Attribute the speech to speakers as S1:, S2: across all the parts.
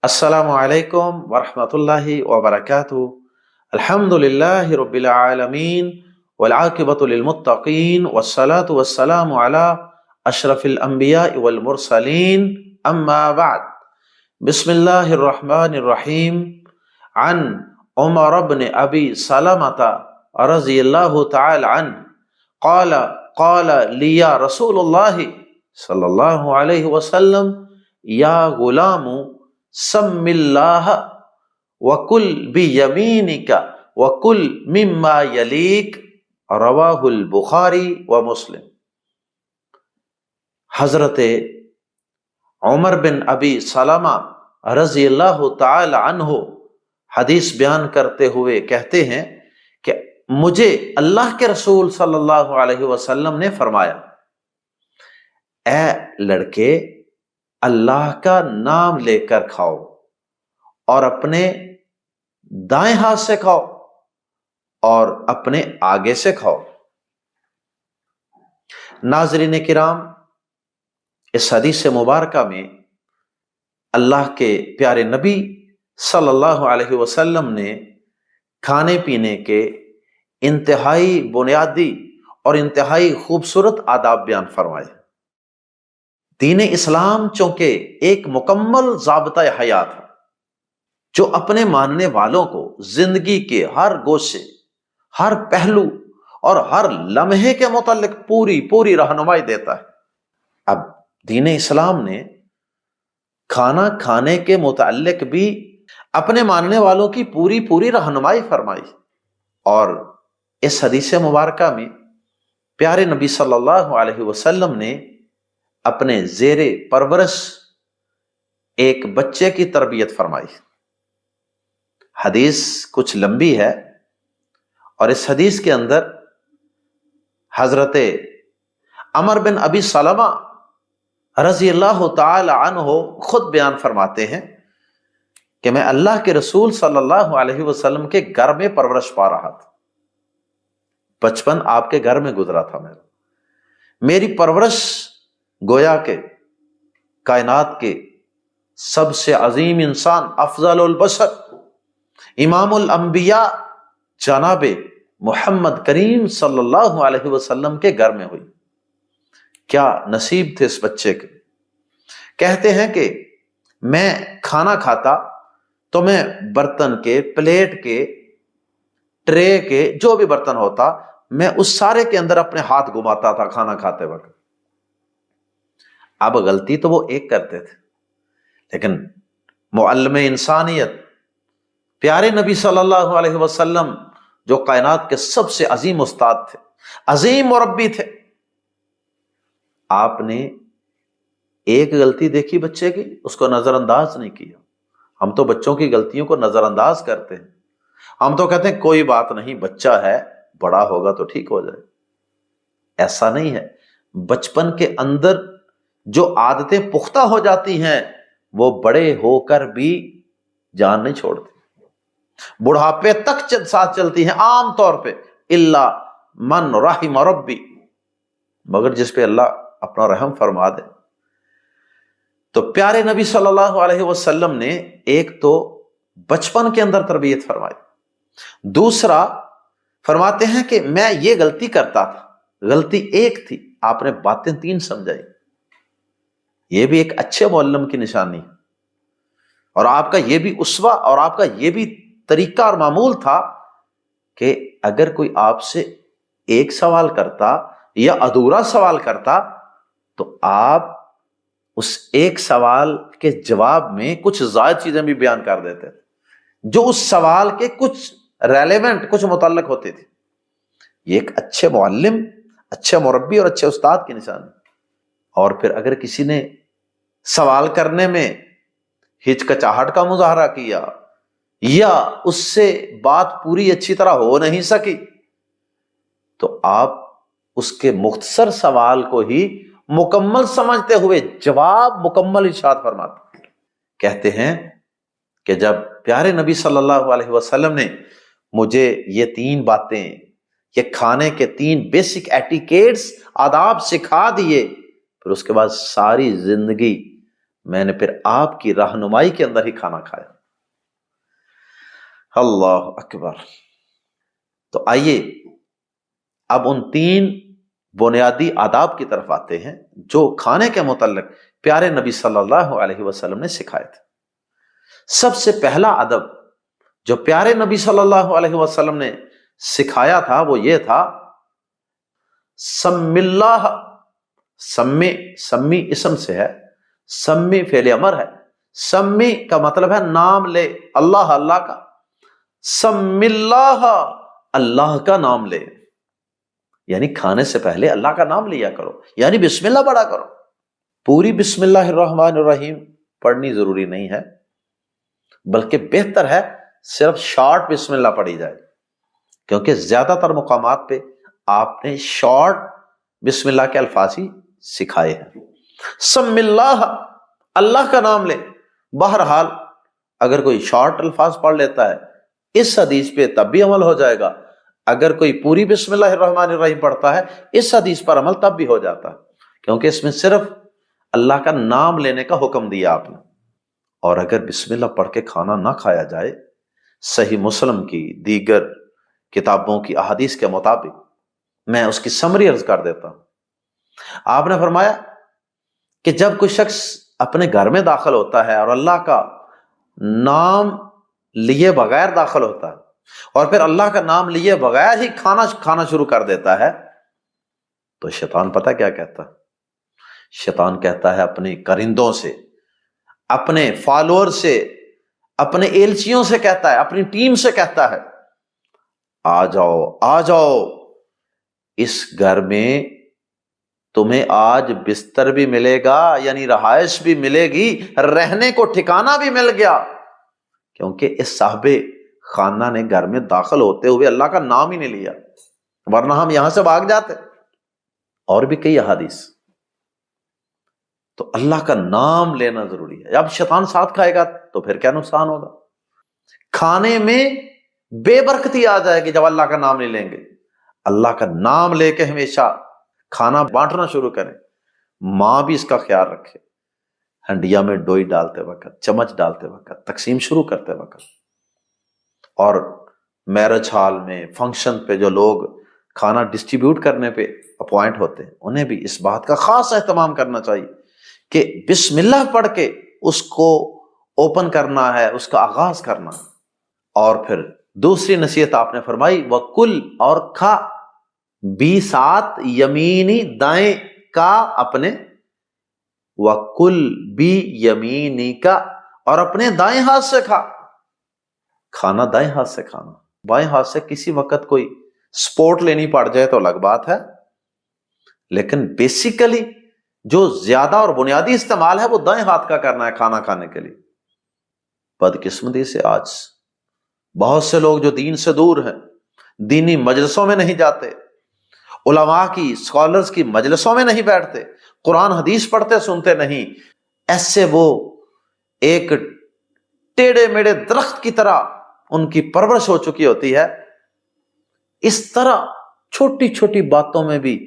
S1: السلام علیکم ورحمۃ اللہ وبرکاتہ۔ الحمد للہ رب العالمین والعاقبۃ للمتقین والصلاة والسلام علی اشرف الانبیاء والمرسلین، اما بعد۔ بسم اللہ الرحمن الرحیم۔ عن عمر بن ابی سلمۃ رضی اللہ تعالی عنہ قال قال لی رسول اللہ صلی اللہ علیہ وسلم یا غلام سم اللہ وکل بیمینک وکل مما یلیک، رواہ البخاری و مسلم۔ حضرت عمر بن ابی سلمہ رضی اللہ تعالی عنہ حدیث بیان کرتے ہوئے کہتے ہیں کہ مجھے اللہ کے رسول صلی اللہ علیہ وسلم نے فرمایا، اے لڑکے، اللہ کا نام لے کر کھاؤ اور اپنے دائیں ہاتھ سے کھاؤ اور اپنے آگے سے کھاؤ۔ ناظرین کرام، اس حدیث مبارکہ میں اللہ کے پیارے نبی صلی اللہ علیہ وسلم نے کھانے پینے کے انتہائی بنیادی اور انتہائی خوبصورت آداب بیان فرمائے۔ دین اسلام چونکہ ایک مکمل ضابطہ حیات ہے جو اپنے ماننے والوں کو زندگی کے ہر گوشے، ہر پہلو اور ہر لمحے کے متعلق پوری رہنمائی دیتا ہے۔ اب دین اسلام نے کھانا کھانے کے متعلق بھی اپنے ماننے والوں کی پوری رہنمائی فرمائی، اور اس حدیث مبارکہ میں پیارے نبی صلی اللہ علیہ وسلم نے اپنے زیر پرورش ایک بچے کی تربیت فرمائی۔ حدیث کچھ لمبی ہے، اور اس حدیث کے اندر حضرت عمر بن ابی سلمہ رضی اللہ تعالی عنہ خود بیان فرماتے ہیں کہ میں اللہ کے رسول صلی اللہ علیہ وسلم کے گھر میں پرورش پا رہا تھا۔ بچپن آپ کے گھر میں گزرا تھا میری پرورش گویا کہ کائنات کے سب سے عظیم انسان، افضل البشر، امام الانبیاء جناب محمد کریم صلی اللہ علیہ وسلم کے گھر میں ہوئی۔ کیا نصیب تھے اس بچے کے۔ کہتے ہیں کہ میں کھانا کھاتا تو میں برتن کے، پلیٹ کے، ٹرے کے، جو بھی برتن ہوتا، میں اس سارے کے اندر اپنے ہاتھ گھماتا تھا کھانا کھاتے وقت۔ اب غلطی تو وہ ایک کرتے تھے، لیکن معلم انسانیت پیارے نبی صلی اللہ علیہ وسلم جو کائنات کے سب سے عظیم استاد تھے، عظیم مربی تھے، آپ نے ایک غلطی دیکھی بچے کی، اس کو نظر انداز نہیں کیا۔ ہم تو بچوں کی غلطیوں کو نظر انداز کرتے ہیں، ہم تو کہتے ہیں کوئی بات نہیں، بچہ ہے، بڑا ہوگا تو ٹھیک ہو جائے۔ ایسا نہیں ہے۔ بچپن کے اندر جو عادتیں پختہ ہو جاتی ہیں وہ بڑے ہو کر بھی جان نہیں چھوڑتی، بڑھاپے تک ساتھ چلتی ہیں عام طور پہ، الا من رحم ربی، مگر جس پہ اللہ اپنا رحم فرما دے۔ تو پیارے نبی صلی اللہ علیہ وسلم نے ایک تو بچپن کے اندر تربیت فرمائی، دوسرا فرماتے ہیں کہ میں یہ غلطی کرتا تھا، غلطی ایک تھی، آپ نے باتیں تین سمجھائی۔ یہ بھی ایک اچھے معلم کی نشانی ہے، اور آپ کا یہ بھی اسوہ اور آپ کا یہ بھی طریقہ اور معمول تھا کہ اگر کوئی آپ سے ایک سوال کرتا یا ادھورا سوال کرتا تو آپ اس ایک سوال کے جواب میں کچھ زائد چیزیں بھی بیان کر دیتے تھے جو اس سوال کے کچھ ریلیونٹ، کچھ متعلق ہوتے تھے۔ یہ ایک اچھے معلم، اچھے مربی اور اچھے استاد کی نشانی۔ اور پھر اگر کسی نے سوال کرنے میں ہچکچاہٹ کا مظاہرہ کیا یا اس سے بات پوری اچھی طرح ہو نہیں سکی تو آپ اس کے مختصر سوال کو ہی مکمل سمجھتے ہوئے جواب مکمل ارشاد فرماتے۔ کہتے ہیں کہ جب پیارے نبی صلی اللہ علیہ وسلم نے مجھے یہ تین باتیں، یہ کھانے کے تین بیسک ایٹیکیٹس، آداب سکھا دیے، پھر اس کے بعد ساری زندگی میں نے پھر آپ کی رہنمائی کے اندر ہی کھانا کھایا۔ اللہ اکبر۔ تو آئیے اب ان 3 بنیادی آداب کی طرف آتے ہیں جو کھانے کے متعلق پیارے نبی صلی اللہ علیہ وسلم نے سکھائے تھے۔ سب سے پہلا ادب جو پیارے نبی صلی اللہ علیہ وسلم نے سکھایا تھا وہ یہ تھا، سم اللہ، سمی اسم سے ہے، سمی فعل امر ہے، سمی کا مطلب ہے نام لے، اللہ اللہ کا، سم اللہ اللہ کا نام لے، یعنی کھانے سے پہلے اللہ کا نام لیا کرو، یعنی بسم اللہ پڑھا کرو۔ پوری بسم اللہ الرحمن الرحیم پڑھنی ضروری نہیں ہے، بلکہ بہتر ہے صرف شارٹ بسم اللہ پڑھی جائے، کیونکہ زیادہ تر مقامات پہ آپ نے شارٹ بسم اللہ کے الفاظ ہی سکھائے ہیں۔ سم اللہ، اللہ کا نام لے۔ بہرحال اگر کوئی شارٹ الفاظ پڑھ لیتا ہے اس حدیث پہ تب بھی عمل ہو جائے گا، اگر کوئی پوری بسم اللہ الرحمن الرحیم پڑھتا ہے اس حدیث پر عمل تب بھی ہو جاتا ہے، کیونکہ اس میں صرف اللہ کا نام لینے کا حکم دیا آپ نے۔ اور اگر بسم اللہ پڑھ کے کھانا نہ کھایا جائے، صحیح مسلم کی دیگر کتابوں کی احادیث کے مطابق، میں اس کی سمری عرض کر دیتا ہوں۔ آپ نے فرمایا کہ جب کوئی شخص اپنے گھر میں داخل ہوتا ہے اور اللہ کا نام لیے بغیر داخل ہوتا ہے اور پھر اللہ کا نام لیے بغیر ہی کھانا شروع کر دیتا ہے، تو شیطان پتہ کیا کہتا ہے؟ شیطان کہتا ہے اپنے کرندوں سے، اپنے فالوور سے، اپنے ایلچیوں سے کہتا ہے، اپنی ٹیم سے کہتا ہے، آ جاؤ آ جاؤ، اس گھر میں تمہیں آج بستر بھی ملے گا، یعنی رہائش بھی ملے گی، رہنے کو ٹھکانہ بھی مل گیا، کیونکہ اس صاحب خانہ نے گھر میں داخل ہوتے ہوئے اللہ کا نام ہی نہیں لیا، ورنہ ہم یہاں سے بھاگ جاتے۔ اور بھی کئی احادیث۔ تو اللہ کا نام لینا ضروری ہے۔ اب شیطان ساتھ کھائے گا تو پھر کیا نقصان ہوگا؟ کھانے میں بے برکتی آ جائے گی جب اللہ کا نام نہیں لیں گے۔ اللہ کا نام لے کے ہمیشہ کھانا بانٹنا شروع کریں۔ ماں بھی اس کا خیال رکھے، ہنڈیا میں ڈوئی ڈالتے وقت، چمچ ڈالتے وقت، تقسیم شروع کرتے وقت، اور میرج ہال میں، فنکشن پہ جو لوگ کھانا ڈسٹریبیوٹ کرنے پہ اپوائنٹ ہوتے ہیں انہیں بھی اس بات کا خاص اہتمام کرنا چاہیے کہ بسم اللہ پڑھ کے اس کو اوپن کرنا ہے، اس کا آغاز کرنا۔ اور پھر دوسری نصیحت آپ نے فرمائی، وَکُل، اور کھا، بی ساتھ یمینی، دائیں کا اپنے، وَکُل بی یمینی کا، اور اپنے دائیں ہاتھ سے کھا۔ کھانا دائیں ہاتھ سے کھانا، بائیں ہاتھ سے کسی وقت کوئی سپورٹ لینی پڑ جائے تو الگ بات ہے، لیکن بیسیکلی جو زیادہ اور بنیادی استعمال ہے وہ دائیں ہاتھ کا کرنا ہے کھانا کھانے کے لیے۔ بدقسمتی سے آج بہت سے لوگ جو دین سے دور ہیں، دینی مجلسوں میں نہیں جاتے، علماء کی، اسکالرز کی مجلسوں میں نہیں بیٹھتے، قرآن حدیث پڑھتے سنتے نہیں، ایسے وہ ایک ٹیڑے میڑے درخت کی طرح ان کی پرورش ہو چکی ہوتی ہے۔ اس طرح چھوٹی چھوٹی باتوں میں بھی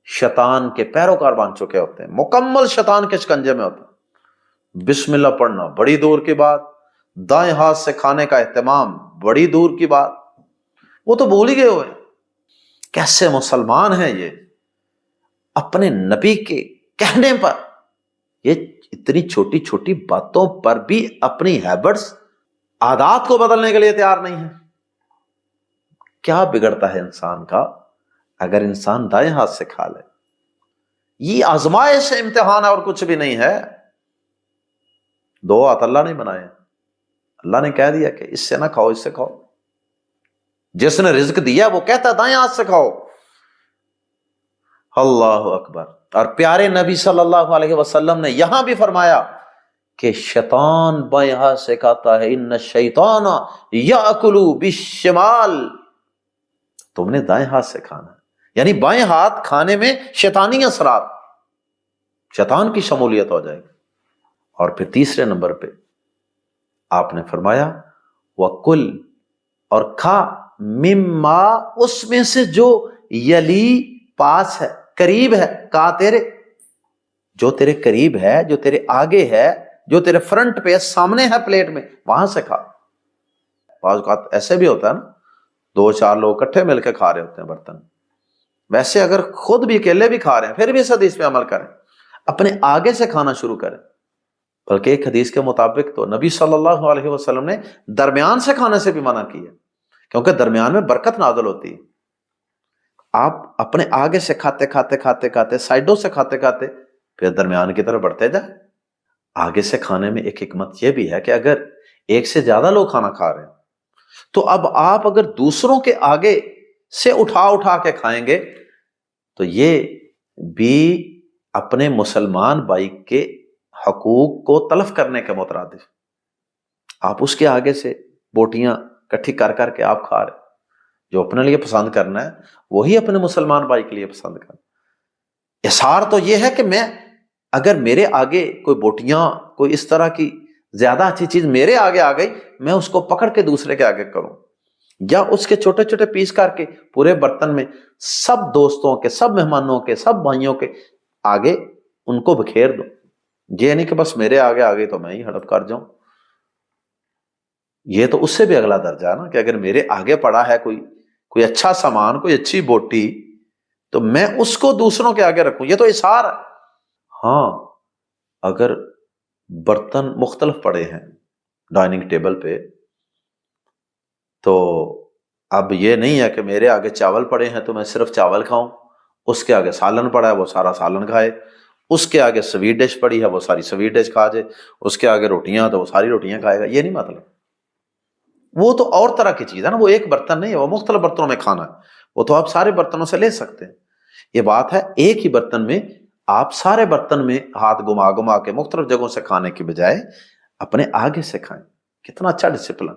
S1: شیطان کے پیروکار بن چکے ہوتے ہیں، مکمل شیطان کے شکنجے میں ہوتے ہیں۔ بسم اللہ پڑھنا بڑی دور کی بات، دائیں ہاتھ سے کھانے کا اہتمام بڑی دور کی بات، وہ تو بھول ہی گئے ہوئے۔ کیسے مسلمان ہیں یہ، اپنے نبی کے کہنے پر یہ اتنی چھوٹی چھوٹی باتوں پر بھی اپنی ہیبٹس، عادات کو بدلنے کے لیے تیار نہیں ہے۔ کیا بگڑتا ہے انسان کا اگر انسان دائیں ہاتھ سے کھا لے؟ یہ آزمائش ہے، امتحان ہے، اور کچھ بھی نہیں ہے۔ دو ہاتھ اللہ نہیں بنائے، اللہ نے کہہ دیا کہ اس سے نہ کھاؤ، اس سے کھاؤ۔ جس نے رزق دیا وہ کہتا ہے دائیں ہاتھ سے کھاؤ۔ اللہ اکبر۔ اور پیارے نبی صلی اللہ علیہ وسلم نے یہاں بھی فرمایا کہ شیطان بائیں ہاتھ سے کھاتا ہے، ان الشیطان یاکل بالشمال، تم نے دائیں ہاتھ سے کھانا ہے، یعنی بائیں ہاتھ کھانے میں شیطانی اثرات، شیطان کی شمولیت ہو جائے گی۔ اور پھر تیسرے نمبر پہ آپ نے فرمایا وَکُل، اور کھا، مما، اس میں سے جو یلی، پاس ہے، قریب ہے، کا تیرے، جو تیرے قریب ہے، جو تیرے آگے ہے، جو تیرے فرنٹ پہ سامنے ہے پلیٹ میں، وہاں سے کھا۔ بعض اوقات ایسے بھی ہوتا ہے نا، 2-4 لوگ اکٹھے مل کے کھا رہے ہوتے ہیں برتن۔ ویسے اگر خود بھی اکیلے بھی کھا رہے ہیں پھر بھی اس حدیث پہ عمل کریں، اپنے آگے سے کھانا شروع کریں۔ بلکہ ایک حدیث کے مطابق تو نبی صلی اللہ علیہ وسلم نے درمیان سے کھانے سے بھی منع کیا، کیونکہ درمیان میں برکت نازل ہوتی ہے۔ آپ اپنے آگے سے کھاتے کھاتے کھاتے کھاتے، سائڈوں سے کھاتے کھاتے پھر درمیان کی طرف بڑھتے جائیں۔ آگے سے کھانے میں ایک حکمت یہ بھی ہے کہ اگر ایک سے زیادہ لوگ کھانا کھا رہے ہیں تو اب آپ اگر دوسروں کے آگے سے اٹھا کے کھائیں گے تو یہ بھی اپنے مسلمان بھائی کے حقوق کو تلف کرنے کے مترادف۔ آپ اس کے آگے سے بوٹیاں کٹھی کر کر کے آپ کھا رہے، جو اپنے لیے پسند کرنا ہے وہی اپنے مسلمان بھائی کے لیے پسند کرنا۔ اصرار تو یہ ہے کہ میں اگر میرے آگے کوئی بوٹیاں، کوئی اس طرح کی زیادہ اچھی چیز میرے آگے آ گئی، میں اس کو پکڑ کے دوسرے کے آگے کروں، یا اس کے چھوٹے چھوٹے پیس کر کے پورے برتن میں سب دوستوں کے، سب مہمانوں کے، سب بھائیوں کے آگے ان کو بکھیر دوں۔ یہ نہیں کہ بس میرے آگے آ گئی تو میں ہی ہڑپ کر جاؤں۔ یہ تو اس سے بھی اگلا درجہ ہے نا، کہ اگر میرے آگے پڑا ہے کوئی اچھا سامان، کوئی اچھی بوٹی، تو میں اس کو دوسروں کے آگے رکھوں، یہ تو اثار ہے۔ ہاں اگر برتن مختلف پڑے ہیں ڈائننگ ٹیبل پہ، تو اب یہ نہیں ہے کہ میرے آگے چاول پڑے ہیں تو میں صرف چاول کھاؤں، اس کے آگے سالن پڑا ہے وہ سارا سالن کھائے، اس کے آگے سویٹ ڈش پڑی ہے وہ ساری سویٹ ڈش کھا جائے، اس کے آگے روٹیاں تو وہ ساری روٹیاں کھائے گا۔ یہ نہیں مطلب، وہ تو اور طرح کی چیز ہے نا، وہ ایک برتن نہیں ہے، وہ مختلف برتنوں میں کھانا ہے، وہ تو آپ سارے برتنوں سے لے سکتے ہیں۔ یہ بات ہے ایک ہی برتن میں آپ سارے برتن میں ہاتھ گھما گھما کے مختلف جگہوں سے کھانے کی بجائے اپنے آگے سے کھائیں۔ کتنا اچھا ڈسپلن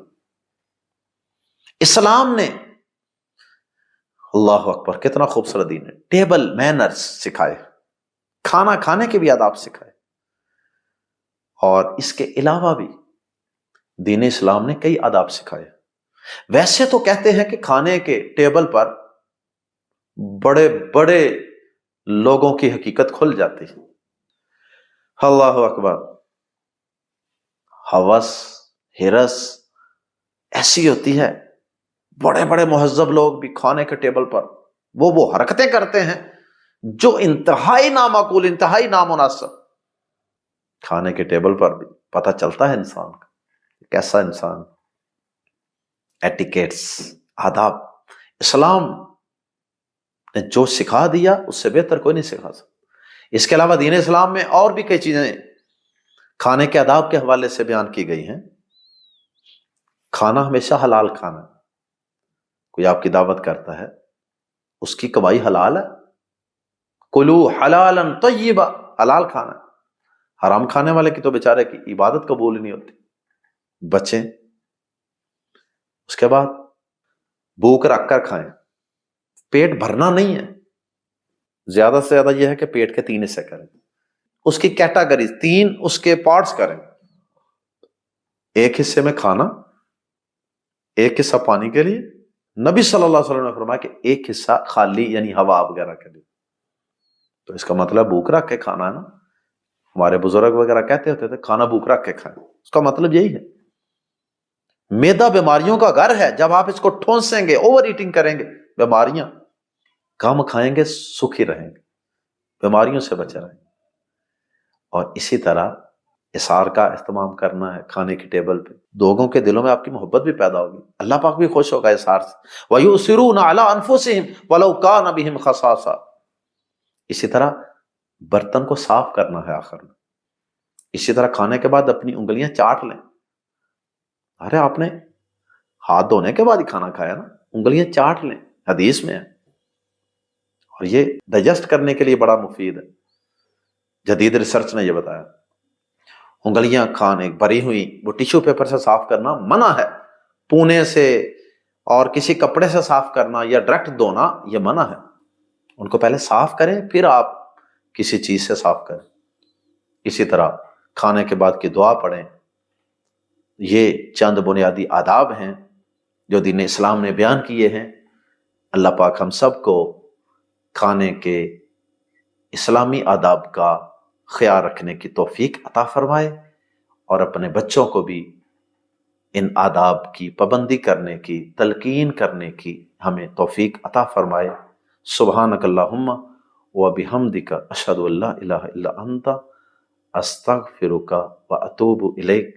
S1: اسلام نے، اللہ اکبر، کتنا خوبصورت دین ہے۔ ٹیبل مینرز سکھائے، کھانا کھانے کے بھی آداب سکھائے، اور اس کے علاوہ بھی دین اسلام نے کئی آداب سکھائے۔ ویسے تو کہتے ہیں کہ کھانے کے ٹیبل پر بڑے بڑے لوگوں کی حقیقت کھل جاتی ہے۔ اللہ اکبر، ہوس، ہرس ایسی ہوتی ہے، بڑے بڑے مہذب لوگ بھی کھانے کے ٹیبل پر وہ حرکتیں کرتے ہیں جو انتہائی نامعقول، انتہائی نامناسب۔ کھانے کے ٹیبل پر بھی پتہ چلتا ہے انسان کا کیسا انسان۔ ایٹیکیٹس، آداب، اسلام نے جو سکھا دیا اس سے بہتر کوئی نہیں سکھا سکتا۔ اس کے علاوہ دین اسلام میں اور بھی کئی چیزیں کھانے کے آداب کے حوالے سے بیان کی گئی ہیں۔ کھانا ہمیشہ حلال کھانا، کوئی آپ کی دعوت کرتا ہے اس کی کمائی حلال ہے، کلو حلالا طیبا، حلال کھانا ہے۔ حرام کھانے والے کی تو بیچارے کی عبادت قبول ہی نہیں ہوتی۔ بچیں، اس کے بعد بھوک رکھ کر کھائیں، پیٹ بھرنا نہیں ہے، زیادہ سے زیادہ یہ ہے کہ پیٹ کے 3 حصے کریں، اس کی کیٹاگریز 3 اس کے پارٹس کریں۔ ایک حصے میں کھانا، ایک حصہ پانی کے لیے۔ نبی صلی اللہ علیہ وسلم نے فرمایا کہ ایک حصہ خالی یعنی ہوا وغیرہ کے لیے۔ تو اس کا مطلب بھوک رکھ کے کھانا ہے نا۔ ہمارے بزرگ وغیرہ کہتے ہوتے تھے کھانا بھوک رکھ کے کھائیں، اس کا مطلب یہی ہے۔ میدا بیماریوں کا گھر ہے، جب آپ اس کو ٹھونسیں گے، اوور ایٹنگ کریں گے، بیماریاں، کم کھائیں گے سکھی رہیں گے، بیماریوں سے بچے رہیں گے۔ اور اسی طرح اثار کا اہتمام کرنا ہے کھانے کی ٹیبل پہ، لوگوں کے دلوں میں آپ کی محبت بھی پیدا ہوگی، اللہ پاک بھی خوش ہوگا اثار سے۔ وَيُؤْثِرُونَ عَلَىٰ أَنفُسِهِمْ وَلَوْ كَانَ بِهِمْ خَصَاصَةٌ۔ اسی طرح برتن کو صاف کرنا ہے آخر میں۔ اسی طرح کھانے کے بعد اپنی انگلیاں چاٹ لیں۔ ارے آپ نے ہاتھ دھونے کے بعد ہی کھانا کھایا نا، انگلیاں چاٹ لیں، حدیث میں ہے، اور یہ ڈائجسٹ کرنے کے لیے بڑا مفید ہے۔ جدید ریسرچ نے یہ بتایا انگلیاں کھانے بھری ہوئی وہ ٹیشو پیپر سے صاف کرنا منع ہے، پونے سے اور کسی کپڑے سے صاف کرنا یا ڈائریکٹ دھونا یہ منع ہے۔ ان کو پہلے صاف کریں پھر آپ کسی چیز سے صاف کریں۔ اسی طرح کھانے کے بعد کی دعا پڑھیں۔ یہ چند بنیادی آداب ہیں جو دین اسلام نے بیان کیے ہیں۔ اللہ پاک ہم سب کو کھانے کے اسلامی آداب کا خیال رکھنے کی توفیق عطا فرمائے، اور اپنے بچوں کو بھی ان آداب کی پابندی کرنے کی، تلقین کرنے کی ہمیں توفیق عطا فرمائے۔ سبحانک اللہم و بحمدک اشہد ان لا الہ الا انت استغفرک و اتوب الیک۔